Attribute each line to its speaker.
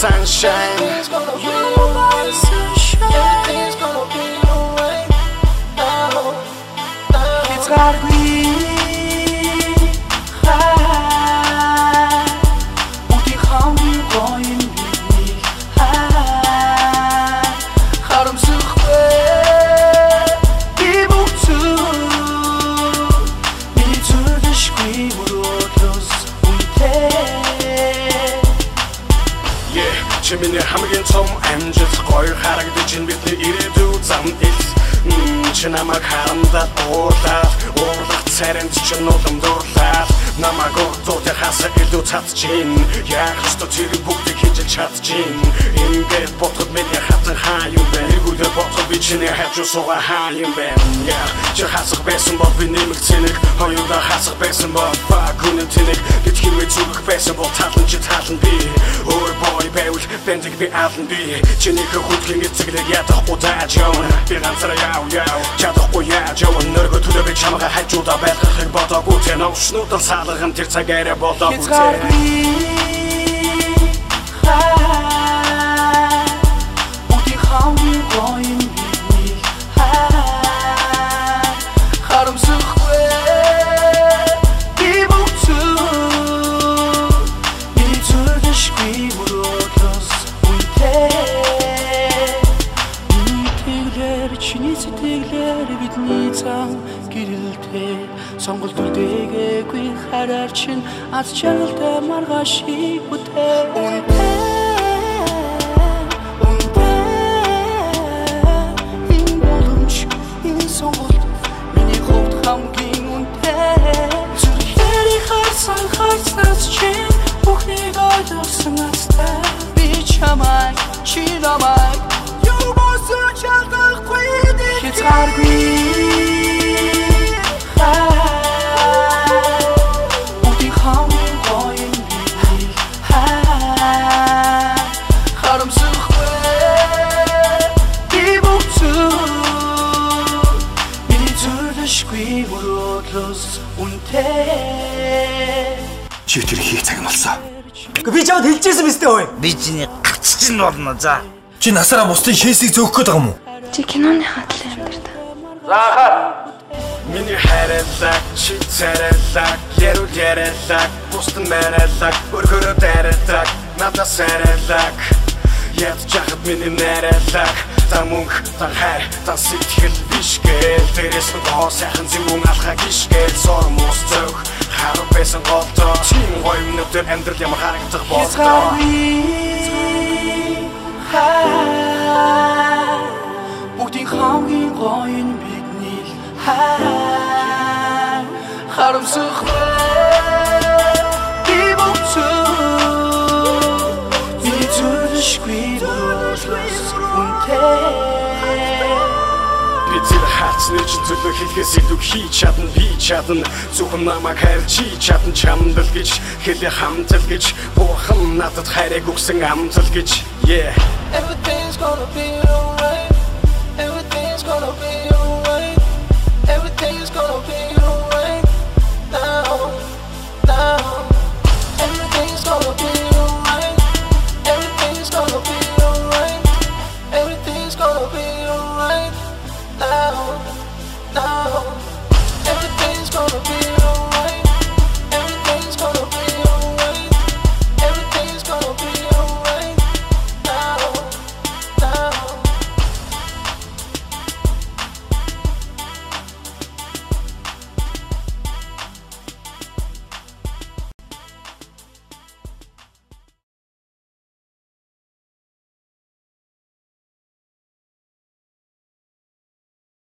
Speaker 1: sunshine.
Speaker 2: Everything's gonna be alright. Everything's gonna be alright. It's gotta be.
Speaker 1: Миний хамгийн том амжилт гоё харагдаж ин бидний ирээдүй зам ил чи намайг харамдаад уурлах царинт чи нулам дуурлаад намайг өртөөд хасаа илүү цадцжин яг ч тэр бүгдийг хийж чадчихин ингээд бодоход миний хатан хаа юм бэ нэгүлээ бодоход би чиний хажуу суугаа хаа юм бэ чи хасах байсан бол би нэмэг цэник хоёулаа хасах байсан бол багүнэн тэнэг гэж хэмээ зүрх байсан бол талан чи талан би ой бой байвал бэндэг би алан би чиний хөдөлгөөн эцэглэг ядахгүй тааж явна би ганцаараа яв чадахгүй яаж явна нөргө төлөө би чамайг хажуудаа байлгахыг бодоогүй тэ новшнуудаа салган тэр цагаараа болоогүй тэ
Speaker 2: Будь хамгийн гоё бидний харамсахгүй би бүгд миний зүрхшгүй мөрөөдлөөс үнтэй чиний сэтгэлээр бидний зам гэрэлтэй сонголт үлдээгээгүй хараар чин аз жаргалтай маргаашийг бүтээ энэ боломж энэ сонголт миний хувьд хамгийн үнэтэй зүрхээрээ харснаас чин бүхнийг ойлгосон настай би чамайг чи намайг It's gotta be Будь хамгийн гоё бидний харамсахгүй би бүгд миний зүрхшгүй мөрөөдлөөс үнтэй
Speaker 3: чи тэр хийх цаг нь болсон.
Speaker 4: Би чамд хэлчихсэн биз дээ.
Speaker 5: Би чиний гац чинь болно за.
Speaker 3: Чи насаараа бусдын шээсийг зөөх гээд байгаа юм уу?
Speaker 6: Чи киноны хатлаа амьдардаг.
Speaker 1: Захар миний хайрлаг чи царайлаг яруулялаг бусдын мэрэлэг өргөрөө дайралаг надад сарайлаг ядж яхад миний нэрэлэг та мөнх та хайр та сэтгэл биш гээл дээрээс нь гоо сайхан зүгүүн алхаа гიშгээл сормос зөөх харав байсан голдоо чин гоё минутер амьдрал ямар харагдах болтоо
Speaker 2: Будь хамгийн гоё бидний харамсахгүй би бүгд миний зүрхшгүй мөрөөдлөөс үнэтэй
Speaker 1: би тэр хацны төлөө хэлхээс илүү хийж чадна би чадна зөвхөн намайг хайрлж чадна чамдал гэж хэлээ хамтал гэж бурхан надад хайрыг өгсөн амтал гэж
Speaker 2: Everything's gonna be alright Everything's gonna be